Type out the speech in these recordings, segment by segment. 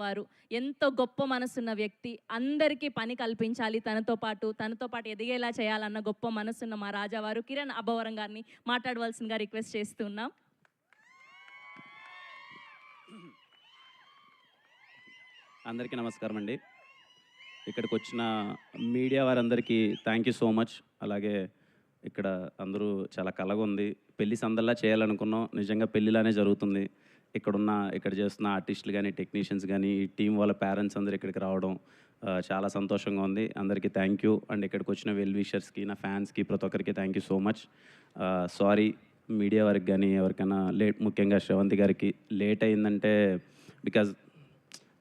వారు ఎంతో గొప్ప మనసున్న వ్యక్తి. అందరికీ పని కల్పించాలి, తనతో పాటు ఎదిగేలా చేయాలన్న గొప్ప మనసున్న మా రాజావారు కిరణ్ అబ్బవరం గారిని మాట్లాడవలసిందిగా రిక్వెస్ట్ చేస్తున్నాం. అందరికీ నమస్కారం అండి. ఇక్కడికి వచ్చిన మీడియా వారందరికీ థ్యాంక్ యూ సో మచ్. అలాగే ఇక్కడ అందరూ చాలా కలగా ఉంది. పెళ్లి సందల్లా చేయాలనుకున్నాం, నిజంగా పెళ్ళిలానే జరుగుతుంది. ఇక్కడ చేస్తున్న ఆర్టిస్టులు కానీ, టెక్నీషియన్స్ కానీ, ఈ టీం వాళ్ళ పేరెంట్స్ అందరూ ఇక్కడికి రావడం చాలా సంతోషంగా ఉంది. అందరికీ థ్యాంక్ యూ. అండ్ ఇక్కడికి వచ్చిన వెల్ విషర్స్కి, నా ఫ్యాన్స్కి, ప్రతి ఒక్కరికి thank you so much. Sorry media వారికి కానీ ఎవరికైనా ముఖ్యంగా శ్రవంతి గారికి లేట్ అయిందంటే బికాజ్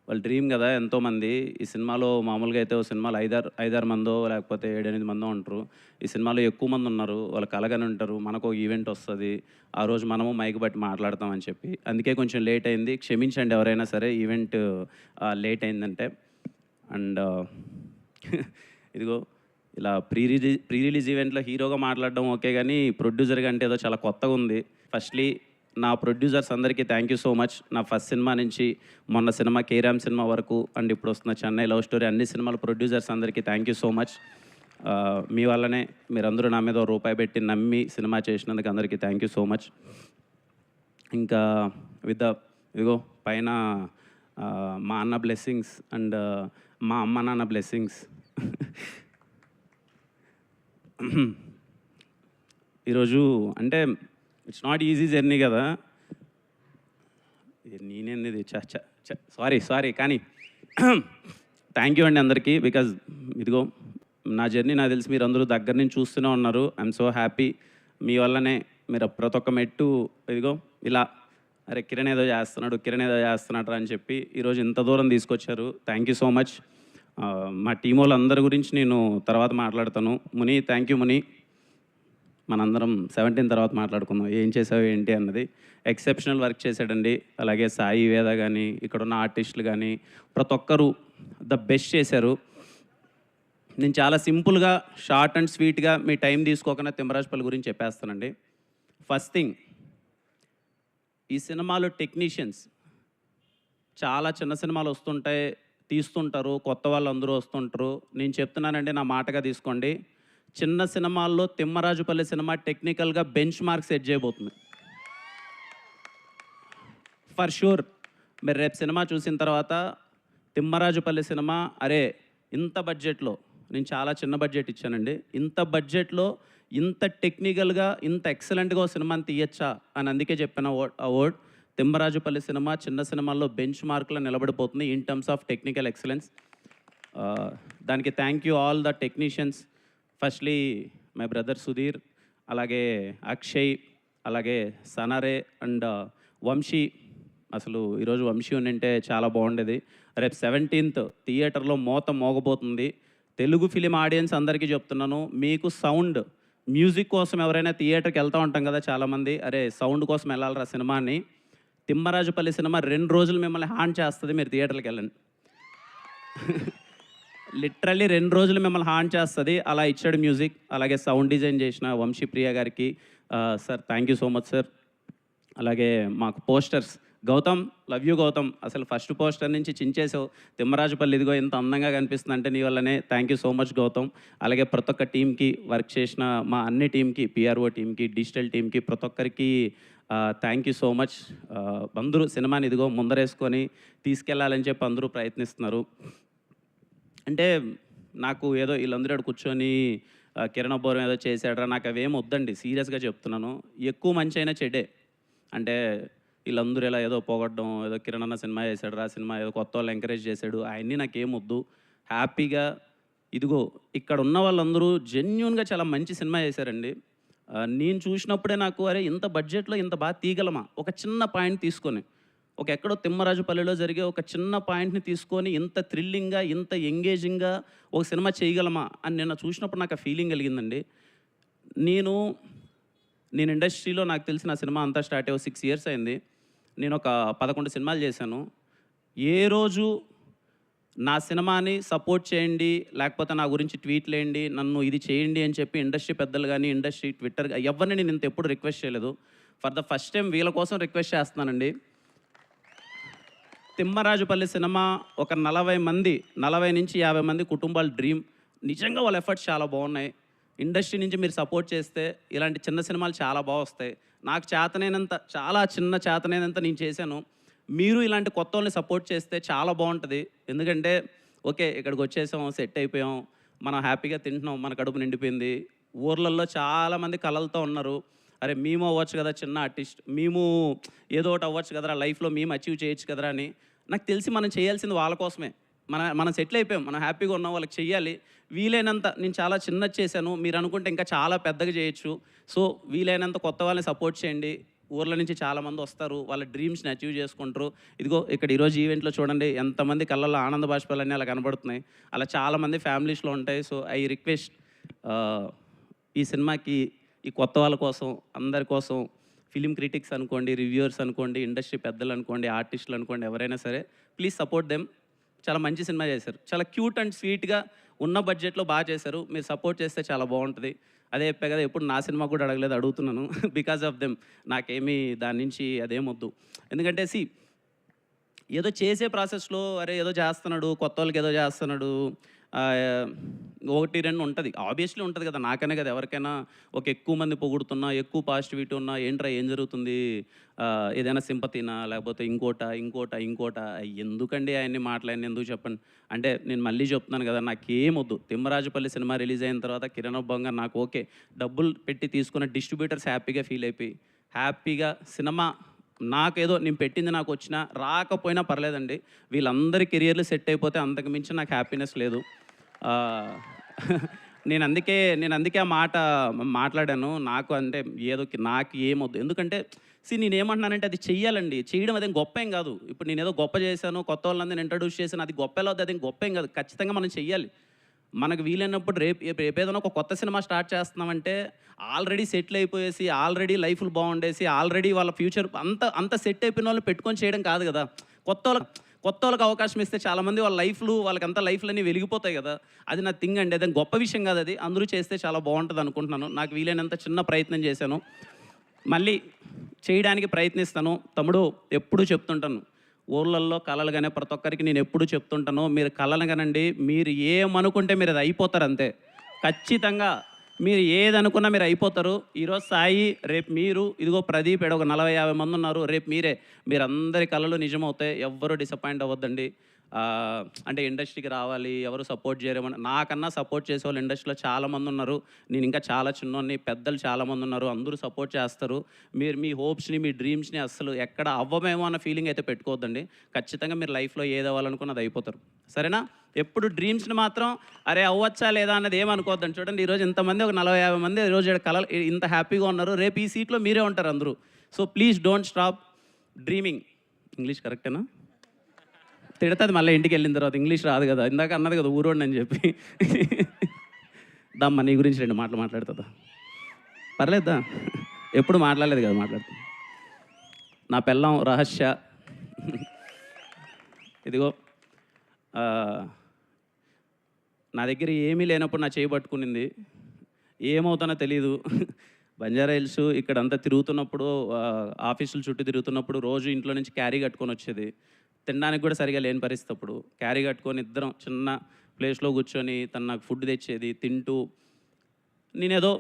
వాళ్ళ డ్రీమ్ కదా. ఎంతోమంది ఈ సినిమాలో మామూలుగా అయితే ఓ సినిమాలో ఐదారు మందో లేకపోతే 7-8 మందో ఉంటారు. ఈ సినిమాలో ఎక్కువ మంది ఉన్నారు. వాళ్ళు కలగానే ఉంటారు. మనకు ఒక ఈవెంట్ వస్తుంది, ఆ రోజు మనము మైక్ బట్టి మాట్లాడతామని చెప్పి అందుకే కొంచెం లేట్ అయింది. క్షమించండి ఎవరైనా సరే ఈవెంట్ లేట్ అయిందంటే. అండ్ ఇదిగో ఇలా ప్రీ రిలీజ్ ఈవెంట్లో హీరోగా మాట్లాడడం ఓకే, కానీ ప్రొడ్యూసర్గా అంటే ఏదో చాలా కొత్తగా ఉంది. ఫస్ట్లీ నా ప్రొడ్యూసర్స్ అందరికీ థ్యాంక్ యూ సో మచ్. నా ఫస్ట్ సినిమా నుంచి మొన్న సినిమా కేరామ్ సినిమా వరకు అండ్ ఇప్పుడు వస్తున్న చెన్నై లవ్ స్టోరీ అన్ని సినిమాల ప్రొడ్యూసర్స్ అందరికీ థ్యాంక్ యూ సో మచ్. మీ వల్లనే మీరందరూ నా మీద రూపాయి పెట్టి నమ్మి సినిమా చేసినందుకు అందరికీ థ్యాంక్ యూ సో మచ్. ఇంకా ఇదిగో పైన మా అన్న బ్లెస్సింగ్స్ అండ్ మా అమ్మ నాన్న బ్లెస్సింగ్స్. ఈరోజు అంటే ఇట్స్ నాట్ ఈజీ జర్నీ కదా. నేనేది సారీ కానీ థ్యాంక్ యూ అండి అందరికీ. బికాజ్ ఇదిగో నా జర్నీ నాకు తెలిసి మీరు అందరూ దగ్గర నుంచి చూస్తూనే ఉన్నారు. I'm so happy. మీ వల్లనే మీరు ప్రతి ఒక్క మెట్టు ఇదిగో ఇలా అరే కిరణ్ ఏదో చేస్తున్నాడు అని చెప్పి ఈరోజు ఇంత దూరం తీసుకొచ్చారు. Thank you so much. మా టీం వాళ్ళందరి గురించి నేను తర్వాత మాట్లాడతాను. ముని థ్యాంక్ యూ ముని. మనందరం 17 తర్వాత మాట్లాడుకుందాం ఏం చేసావు ఏంటి అన్నది. ఎక్సెప్షనల్ వర్క్ చేశాడండి. అలాగే సాయి వేద కానీ, ఇక్కడున్న ఆర్టిస్టులు కానీ ప్రతి ఒక్కరూ ద బెస్ట్ చేశారు. నేను చాలా సింపుల్గా షార్ట్ అండ్ స్వీట్గా మీ టైం తీసుకోకుండా తిమ్మరాజుపల్లి గురించి చెప్పేస్తానండి. ఫస్ట్ థింగ్, ఈ సినిమాలో టెక్నీషియన్స్ చాలా చిన్న సినిమాలు వస్తుంటాయి, తీస్తుంటారు, కొత్త వాళ్ళు అందరూ వస్తుంటారు. నేను చెప్తున్నానండి, నా మాటగా తీసుకోండి. చిన్న సినిమాల్లో తిమ్మరాజుపల్లి సినిమా టెక్నికల్గా బెంచ్ మార్క్ సెట్ చేయబోతుంది ఫర్ షూర్. మీరు రేపు సినిమా చూసిన తర్వాత తిమ్మరాజుపల్లి సినిమా అరే ఇంత బడ్జెట్లో, నేను చాలా చిన్న బడ్జెట్ ఇచ్చానండి, ఇంత బడ్జెట్లో ఇంత టెక్నికల్గా ఇంత ఎక్సలెంట్గా ఒక సినిమాని తీయచ్చా అని అందుకే చెప్పిన అవార్డ్. తిమ్మరాజుపల్లి సినిమా చిన్న సినిమాల్లో బెంచ్ మార్క్లో నిలబడిపోతుంది in terms of technical excellence. దానికి thank you all the technicians. Firstly my brother Sudheer, అలాగే అక్షయ్, అలాగే సనారే అండ్ వంశీ. అసలు ఈరోజు వంశీ ఉండింటే చాలా బాగుండేది. రేపు 17th థియేటర్లో మోగబోతుంది. తెలుగు ఫిలిం ఆడియన్స్ అందరికీ చెప్తున్నాను, మీకు సౌండ్ మ్యూజిక్ కోసం ఎవరైనా థియేటర్కి వెళ్తూ ఉంటాం కదా చాలామంది, అరే సౌండ్ కోసం వెళ్ళాలరా సినిమాని. తిమ్మరాజుపల్లి సినిమా 2 రోజులు మిమ్మల్ని హాంట్ చేస్తుంది, మీరు థియేటర్కి వెళ్ళండి. లిటరల్లీ 2 రోజులు మిమ్మల్ని హాంట్ చేస్తుంది. అలా ఇచ్చాడు మ్యూజిక్. అలాగే సౌండ్ డిజైన్ చేసిన వంశీప్రియ గారికి sir thank you so much sir. అలాగే మాకు posters Gautam, love you Gautam. అసలు ఫస్ట్ పోస్టర్ నుంచి చించేసావు. తిమ్మరాజుపల్లి ఇదిగో ఇంత అందంగా కనిపిస్తుంది అంటే నీ వల్లనే. Thank you so much Gautam. అలాగే ప్రతి ఒక్క టీంకి, వర్క్ చేసిన మా అన్ని టీంకి, పిఆర్ఓ టీంకి, డిజిటల్ టీంకి, ప్రతి ఒక్కరికి థ్యాంక్ యూ సో మచ్. అందరూ సినిమాని ఇదిగో ముందరేసుకొని తీసుకెళ్లాలని చెప్పి అందరూ ప్రయత్నిస్తున్నారు. అంటే నాకు ఏదో వీళ్ళందరూ కూర్చొని కిరణ్ అబ్బవరం ఏదో చేశాడరా, నాకు అవేం వద్దండి, సీరియస్గా చెప్తున్నాను. ఎక్కువ మంచి అయినా చెడే. అంటే వీళ్ళందరూ ఇలా ఏదో పోగొట్టడం, ఏదో కిరణ్ అన్న సినిమా చేశాడు, సినిమా ఏదో కొత్త వాళ్ళు ఎంకరేజ్ చేశాడు, అవన్నీ నాకేం వద్దు. హ్యాపీగా ఇదిగో ఇక్కడ ఉన్న వాళ్ళందరూ జెన్యూన్గా చాలా మంచి సినిమా చేశారండి. నేను చూసినప్పుడే నాకు అరే ఇంత బడ్జెట్లో ఇంత బాగా తీయగలమా, ఒక చిన్న పాయింట్ తీసుకొని, ఒక ఎక్కడో తిమ్మరాజుపల్లిలో జరిగే ఒక చిన్న పాయింట్ని తీసుకొని ఇంత థ్రిల్లింగ్గా, ఇంత ఎంగేజింగ్గా ఒక సినిమా చేయగలమా అని నేను చూసినప్పుడు నాకు ఆ ఫీలింగ్ కలిగిందండి. నేను ఇండస్ట్రీలో నాకు తెలిసిన సినిమా అంతా స్టార్ట్ అయ్యి 6 years అయింది. నేను ఒక 11 సినిమాలు చేశాను. ఏ రోజు నా సినిమాని సపోర్ట్ చేయండి, లేకపోతే నా గురించి ట్వీట్లు వేయండి, నన్ను ఇది చేయండి అని చెప్పి ఇండస్ట్రీ పెద్దలు కానీ, ఇండస్ట్రీ ట్విట్టర్ ఎవరిని నేను ఇంత ఎప్పుడు రిక్వెస్ట్ చేయలేదు. ఫర్ ద ఫస్ట్ టైం వీళ్ళ కోసం రిక్వెస్ట్ చేస్తున్నానండి. తిమ్మరాజుపల్లి సినిమా ఒక 40 నుంచి 50 మంది కుటుంబాల డ్రీమ్. నిజంగా వాళ్ళ ఎఫర్ట్స్ చాలా బాగున్నాయి. ఇండస్ట్రీ నుంచి మీరు సపోర్ట్ చేస్తే ఇలాంటి చిన్న సినిమాలు చాలా బాగా వస్తాయి. నాకు చేతనైనంత, చాలా చిన్న చేతనైనంత నేను చేశాను. మీరు ఇలాంటి కొత్త వాళ్ళని సపోర్ట్ చేస్తే చాలా బాగుంటుంది. ఎందుకంటే ఓకే, ఇక్కడికి వచ్చేసాం, సెట్ అయిపోయాం, మనం హ్యాపీగా తింటున్నాం, మన కడుపు నిండిపోయింది. ఊర్లలో చాలామంది కలలతో ఉన్నారు. అరే మేము అవ్వచ్చు కదా చిన్న ఆర్టిస్ట్, మేము ఏదో ఒకటి అవ్వచ్చు కదరా లైఫ్లో, మేము అచీవ్ చేయొచ్చు కదరా అని. నాకు తెలిసి మనం చేయాల్సింది వాళ్ళ కోసమే. మనం సెటిల్ అయిపోయాం, మనం హ్యాపీగా ఉన్నాం, వాళ్ళకి చెయ్యాలి. వీలైనంత నేను చాలా చిన్నది చేశాను, మీరు అనుకుంటే ఇంకా చాలా పెద్దగా చేయొచ్చు. సో వీలైనంత కొత్త వాళ్ళని సపోర్ట్ చేయండి. ఊర్ల నుంచి చాలామంది వస్తారు, వాళ్ళ డ్రీమ్స్ని అచీవ్ చేసుకుంటారు. ఇదిగో ఇక్కడ ఈరోజు ఈవెంట్లో చూడండి ఎంతమంది కళ్ళల్లో ఆనంద బాష్పాలన్నీ అలా కనబడుతున్నాయి. అలా చాలామంది ఫ్యామిలీస్లో ఉంటాయి. సో ఐ రిక్వెస్ట్ ఈ సినిమాకి, ఈ కొత్త వాళ్ళ కోసం, అందరి కోసం, ఫిలిం క్రిటిక్స్ అనుకోండి, రివ్యూవర్స్ అనుకోండి, ఇండస్ట్రీ పెద్దలు అనుకోండి, ఆర్టిస్టులు అనుకోండి, ఎవరైనా సరే ప్లీజ్ సపోర్ట్ దెమ్. చాలా మంచి సినిమా చేశారు, చాలా క్యూట్ అండ్ స్వీట్గా ఉన్న బడ్జెట్లో బాగా చేశారు. మీరు సపోర్ట్ చేస్తే చాలా బాగుంటుంది. అదే చెప్పా కదా, ఎప్పుడు నా సినిమా కూడా అడగలేదు, అడుగుతున్నాను. Because of them. నాకేమీ దాని నుంచి అదేమొద్దు. ఎందుకంటే ఏదో చేసే ప్రాసెస్లో అరే ఏదో చేస్తున్నాడు, కొత్త వాళ్ళకి ఏదో చేస్తున్నాడు, 1, 2 ఉంటుంది, ఆబ్వియస్లీ ఉంటుంది కదా. నాకనే కదా, ఎవరికైనా ఒక ఎక్కువ మంది పొగుడుతున్నా, ఎక్కువ పాజిటివిటీ ఉన్నా, ఏంట్రా ఏం జరుగుతుంది, ఏదైనా సింపతినా, లేకపోతే ఇంకోట ఎందుకండి ఆయన్ని మాట్లాడిన, ఎందుకు చెప్పండి. అంటే నేను మళ్ళీ చెప్తున్నాను కదా, నాకేమొద్దు. తిమ్మరాజుపల్లి సినిమా రిలీజ్ అయిన తర్వాత కిరణ్ అబ్బంగా నాకు ఓకే, డబ్బులు పెట్టి తీసుకున్న డిస్ట్రిబ్యూటర్స్ హ్యాపీగా ఫీల్ అయిపోయి, హ్యాపీగా సినిమా నాకేదో నేను పెట్టింది నాకు వచ్చినా రాకపోయినా పర్లేదండి, వీళ్ళందరి కెరియర్లు సెట్ అయిపోతే అంతకు మించి నాకు హ్యాపీనెస్ లేదు. నేను అందుకే ఆ మాట మాట్లాడాను. నాకు అంటే ఏదో నాకు ఏమొద్దు. ఎందుకంటే నేనేమంటున్నానంటే అది చెయ్యాలండి. చేయడం అదేం గొప్ప ఏం కాదు. ఇప్పుడు నేను ఏదో గొప్ప చేశాను, కొత్త వాళ్ళందరినీ ఇంట్రడ్యూస్ చేశాను, అది గొప్ప ఎలా అవుతుంది, అదేం గొప్ప ఏం కాదు. ఖచ్చితంగా మనం చెయ్యాలి. మనకు వీలైనప్పుడు రేపేదైనా ఒక కొత్త సినిమా స్టార్ట్ చేస్తున్నామంటే ఆల్రెడీ సెటిల్ అయిపోయేసి, ఆల్రెడీ లైఫ్లు బాగుండేసి, ఆల్రెడీ వాళ్ళ ఫ్యూచర్ అంత సెట్ అయిపోయిన వాళ్ళని పెట్టుకొని చేయడం కాదు కదా. కొత్త వాళ్ళకి అవకాశం ఇస్తే చాలామంది వాళ్ళ లైఫ్లు, వాళ్ళకంతా లైఫ్లన్నీ వెలిగిపోతాయి కదా. అది నా థింగ్ అండి, అదే గొప్ప విషయం కాదు. అది అందరూ చేస్తే చాలా బాగుంటుంది అనుకుంటున్నాను. నాకు వీలైనంత చిన్న ప్రయత్నం చేశాను, మళ్ళీ చేయడానికి ప్రయత్నిస్తాను. తమ్ముడు ఎప్పుడూ చెప్తుంటాను, ఊర్లల్లో కళలు కానీ ప్రతి ఒక్కరికి నేను ఎప్పుడూ చెప్తుంటాను, మీరు కళలు కానండి, మీరు ఏమనుకుంటే మీరు అది అయిపోతారు అంతే. ఖచ్చితంగా మీరు ఏదనుకున్నా మీరు అయిపోతారు. ఈరోజు సాయి, రేపు మీరు, ఇదిగో ప్రదీప్, ఒక 40-50 మంది ఉన్నారు, రేపు మీరందరి కళలు నిజమవుతాయి. ఎవ్వరూ డిసప్పాయింట్ అవ్వద్దండి. అంటే ఇండస్ట్రీకి రావాలి, ఎవరు సపోర్ట్ చేయరేమని, నాకన్నా సపోర్ట్ చేసే వాళ్ళు ఇండస్ట్రీలో చాలామంది ఉన్నారు. నేను ఇంకా చాలా చిన్నోన్ని, పెద్దలు చాలామంది ఉన్నారు, అందరూ సపోర్ట్ చేస్తారు. మీరు మీ హోప్స్ని, మీ డ్రీమ్స్ని అస్సలు ఎక్కడ అవ్వమేమో అన్న ఫీలింగ్ అయితే పెట్టుకోవద్దండి. ఖచ్చితంగా మీరు లైఫ్లో ఏది అవ్వాలనుకున్న అది అయిపోతారు, సరేనా. ఎప్పుడు డ్రీమ్స్ని మాత్రం అరే అవ్వచ్చా లేదా అన్నది ఏమనుకోవద్దండి. చూడండి ఈరోజు ఇంతమంది, ఒక 40-50 మంది ఈరోజు కళలు ఇంత హ్యాపీగా ఉన్నారు, రేపు ఈ సీట్లో మీరే ఉంటారు అందరూ. So please don't stop dreaming. English కరెక్టేనా? తిడుతుంది మళ్ళీ ఇంటికి వెళ్ళిన తర్వాత, ఇంగ్లీష్ రాదు కదా, ఇందాక అన్నది కదా ఊరోండి అని చెప్పి. దమ్మ నీ గురించి 2 మాటలు మాట్లాడుతుందా? పర్లేదా, ఎప్పుడు మాట్లాడలేదు కదా, మాట్లాడుతుంది. నా పెళ్ళం రహస్య, ఇదిగో నా దగ్గర ఏమీ లేనప్పుడు నా చేయి పట్టుకునింది. ఏమవుతానో తెలీదు. బంజారా హిల్స్ ఇక్కడంతా తిరుగుతున్నప్పుడు, ఆఫీసులు చుట్టూ తిరుగుతున్నప్పుడు రోజు ఇంట్లో నుంచి క్యారీ కట్టుకొని వచ్చేది. తినడానికి కూడా సరిగా లేని పరిస్థితి. అప్పుడు క్యారీ కట్టుకొని ఇద్దరం చిన్న ప్లేస్లో కూర్చొని తను నాకు ఫుడ్ తెచ్చేది. తింటూ నేనేదో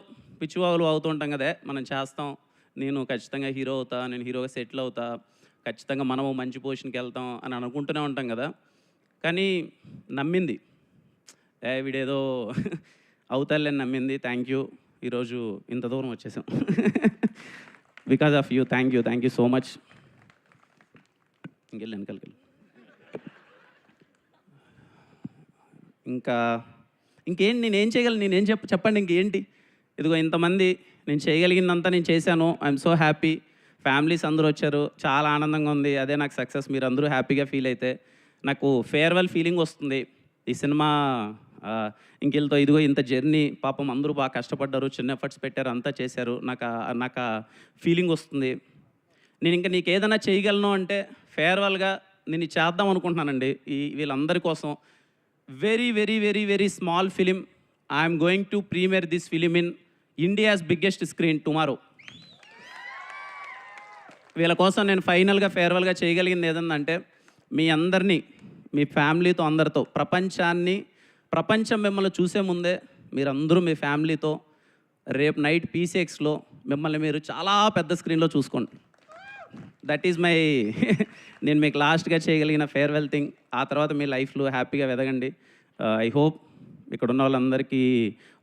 పిచ్చివాగులు అవుతూ ఉంటాం కదా, మనం చేస్తాం, నేను ఖచ్చితంగా హీరో అవుతా, నేను హీరోగా సెటిల్ అవుతా, ఖచ్చితంగా మనము మంచి పొజిషన్కి వెళ్తాం అని అనుకుంటూనే ఉంటాం కదా. కానీ నమ్మింది, వీడేదో అవుతారులేని నమ్మింది. థ్యాంక్ యూ, ఈరోజు ఇంత దూరం వచ్చేసాం. Because of you. Thank you so much. వెనకాలకి ఇంకేంటి నేనేం చేయగలను, చెప్పండి ఇంకేంటి. ఇదిగో ఇంతమంది, నేను చేయగలిగిందంతా నేను చేశాను. I'm so happy. ఫ్యామిలీస్ అందరూ వచ్చారు, చాలా ఆనందంగా ఉంది. అదే నాకు సక్సెస్. మీరు అందరూ హ్యాపీగా ఫీల్ అయితే నాకు ఫేర్వెల్ ఫీలింగ్ వస్తుంది. ఈ సినిమా ఇంకెళ్తో ఇదిగో ఇంత జర్నీ, పాపం అందరూ బాగా కష్టపడ్డారు, చిన్న ఎఫర్ట్స్ పెట్టారు, అంతా చేశారు. నాకు ఫీలింగ్ వస్తుంది. నేను ఇంకా నీకు ఏదైనా చేయగలను అంటే ఫేర్వెల్గా నేను చేద్దాం అనుకుంటున్నానండి వీళ్ళందరి కోసం. Very very very very small film. I'm going to premiere this film in India's biggest screen tomorrow. వీళ్ళ కోసం నేను ఫైనల్గా ఫేర్వెల్గా చేయగలిగింది ఏదంటే, మీ అందరినీ మీ ఫ్యామిలీతో అందరితో ప్రపంచం మిమ్మల్ని చూసే ముందే మీరందరూ మీ ఫ్యామిలీతో రేపు నైట్ పీసీఎక్స్లో మిమ్మల్ని మీరు చాలా పెద్ద స్క్రీన్లో చూసుకోండి. దట్ ఈజ్ మై నేను మీకు లాస్ట్గా చేయగలిగిన ఫేర్వెల్ థింగ్. ఆ తర్వాత మీ లైఫ్లో హ్యాపీగా ఎదగండి. ఐ హోప్ ఇక్కడ ఉన్న వాళ్ళందరికీ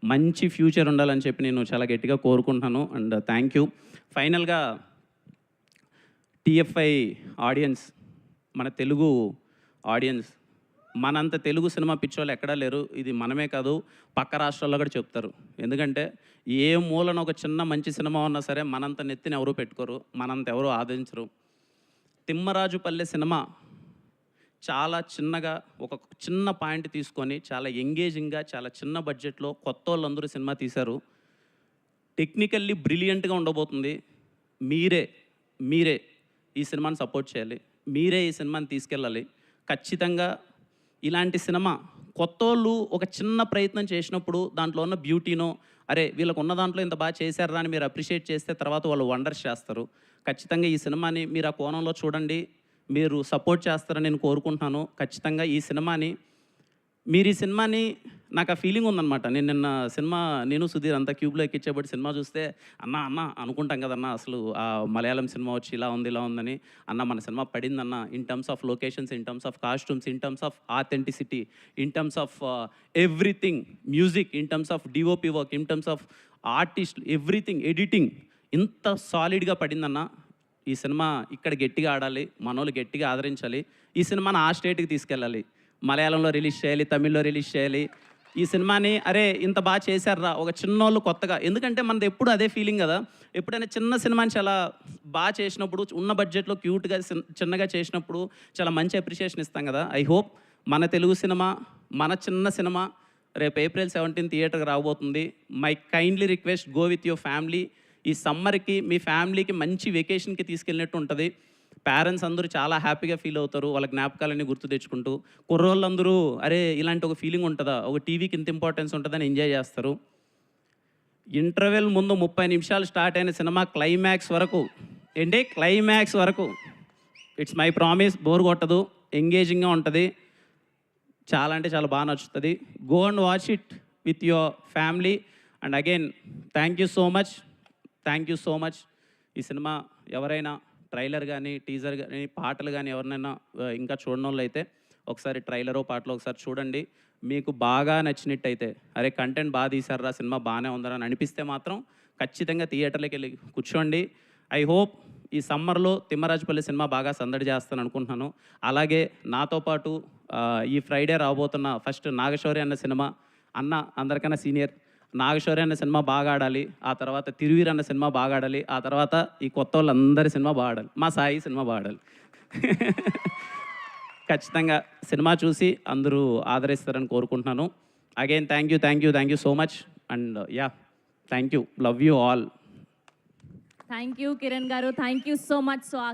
మంచి ఫ్యూచర్ ఉండాలని చెప్పి నేను చాలా గట్టిగా కోరుకుంటున్నాను. And thank you. ఫైనల్గా టీఎఫ్ఐ ఆడియన్స్, మన తెలుగు ఆడియన్స్, మనంత తెలుగు సినిమా పిచ్చోళ్ళు ఎక్కడా లేరు. ఇది మనమే కాదు, పక్క రాష్ట్రాల్లో కూడా చెప్తారు. ఎందుకంటే ఏ మూలన ఒక చిన్న మంచి సినిమా ఉన్నా సరే మనంత నెత్తిని ఎవరూ పెట్టుకోరు, మనంత ఎవరూ ఆదరించరు. తిమ్మరాజుపల్లె సినిమా చాలా చిన్నగా ఒక చిన్న పాయింట్ తీసుకొని చాలా ఎంగేజింగ్గా చాలా చిన్న బడ్జెట్లో కొత్త వాళ్ళందరూ సినిమా తీశారు. టెక్నికల్లీ బ్రిలియంట్గా ఉండబోతుంది. మీరే ఈ సినిమాని సపోర్ట్ చేయాలి, మీరే ఈ సినిమాని తీసుకెళ్ళాలి. ఖచ్చితంగా ఇలాంటి సినిమా కొత్తోళ్ళు ఒక చిన్న ప్రయత్నం చేసినప్పుడు దాంట్లో ఉన్న బ్యూటీనో, అరే వీళ్ళకు ఉన్న దాంట్లో ఇంత బాగా చేశారా అని మీరు అప్రిషియేట్ చేస్తే తర్వాత వాళ్ళు వండర్స్ చేస్తారు. ఖచ్చితంగా ఈ సినిమాని మీరు ఆ కోణంలో చూడండి, మీరు సపోర్ట్ చేస్తారని నేను కోరుకుంటున్నాను. ఖచ్చితంగా ఈ సినిమాని నాకు ఆ ఫీలింగ్ ఉందన్నమాట. నేను సుధీర్ అంతా క్యూబ్లో ఎక్కించేబట్టి సినిమా చూస్తే అన్న అనుకుంటాం కదన్నా, అసలు ఆ మలయాళం సినిమా వచ్చి ఇలా ఉందని. మన సినిమా పడిందన్న in terms of locations, in terms of costumes, in terms of authenticity, in terms of everything, music, in terms of DOP work, in terms of artist, everything, editing ఇంత సాలిడ్గా పడిందన్న. ఈ సినిమా ఇక్కడ గట్టిగా ఆడాలి, మనోళ్ళు గట్టిగా ఆదరించాలి. ఈ సినిమాని ఆ స్టేట్కి తీసుకెళ్ళాలి, మలయాళంలో రిలీజ్ చేయాలి, తమిళ్లో రిలీజ్ చేయాలి. ఈ సినిమాని అరే ఇంత బాగా చేశారా ఒక చిన్నోళ్ళు కొత్తగా. ఎందుకంటే మనది ఎప్పుడు అదే ఫీలింగ్ కదా, ఎప్పుడైనా చిన్న సినిమాని చాలా బాగా చేసినప్పుడు, ఉన్న బడ్జెట్లో క్యూట్గా చిన్నగా చేసినప్పుడు చాలా మంచి అప్రిషియేషన్ ఇస్తాం కదా. ఐ హోప్ మన తెలుగు సినిమా, మన చిన్న సినిమా రేపు April 17 థియేటర్కి రాబోతుంది. My kindly request, go with your family. ఈ సమ్మర్కి మీ ఫ్యామిలీకి మంచి వెకేషన్కి తీసుకెళ్ళినట్టు ఉంటుంది. పేరెంట్స్ అందరూ చాలా హ్యాపీగా ఫీల్ అవుతారు, వాళ్ళ జ్ఞాపకాలన్నీ గుర్తు తెచ్చుకుంటూ. కుర్రోళ్ళందరూ అరే ఇలాంటి ఒక ఫీలింగ్ ఉంటుందా, ఒక టీవీకి ఇంత ఇంపార్టెన్స్ ఉంటుందని ఎంజాయ్ చేస్తారు. ఇంటర్వెల్ ముందు 30 నిమిషాలు స్టార్ట్ అయిన సినిమా క్లైమాక్స్ వరకు ఇట్స్ మై ప్రామిస్, బోర్ కొట్టదు, ఎంగేజింగ్గా ఉంటుంది, చాలా అంటే చాలా బాగా నచ్చుతుంది. Go and watch it with your family. And again thank you so much. ఈ సినిమా ఎవరైనా ట్రైలర్ కానీ, టీజర్ కానీ, పాటలు కానీ ఎవరినైనా ఇంకా చూడని వాళ్ళు అయితే ఒకసారి ట్రైలరో పాటలో ఒకసారి చూడండి. మీకు బాగా నచ్చినట్టయితే అరే కంటెంట్ బాగా తీశారా, సినిమా బాగానే ఉందని అనిపిస్తే మాత్రం ఖచ్చితంగా థియేటర్లోకి వెళ్ళి కూర్చోండి. ఐ హోప్ ఈ సమ్మర్లో తిమ్మరాజుపల్లి సినిమా బాగా సందడి చేస్తాను అనుకుంటున్నాను. అలాగే నాతో పాటు ఈ ఫ్రైడే రాబోతున్న ఫస్ట్ నాగశౌర్య అన్న సినిమా, అందరికన్నా సీనియర్ నాగశౌర్య అన్న సినిమా బాగా ఆడాలి, ఆ తర్వాత తిరువీర్ అన్న సినిమా బాగా ఆడాలి, ఆ తర్వాత ఈ కొత్త వాళ్ళందరి సినిమా బాగా ఆడాలి, మా సాయి సినిమా బాగా ఆడాలి. ఖచ్చితంగా సినిమా చూసి అందరూ ఆదరిస్తారని కోరుకుంటున్నాను. Again thank you so much. And yeah, thank you, love you all. Thank you Kiran garu, thank you so much. So ah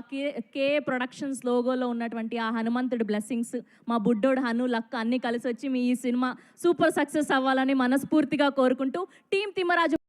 K productions లోగోలో ఉన్నటువంటి ఆ హనుమంతుడి బ్లెస్సింగ్స్, మా బుడ్డోడు హను లక్ అన్నీ కలిసి వచ్చి మీ ఈ సినిమా సూపర్ సక్సెస్ అవ్వాలని మనస్ఫూర్తిగా కోరుకుంటూ టీం తిమ్మరాజు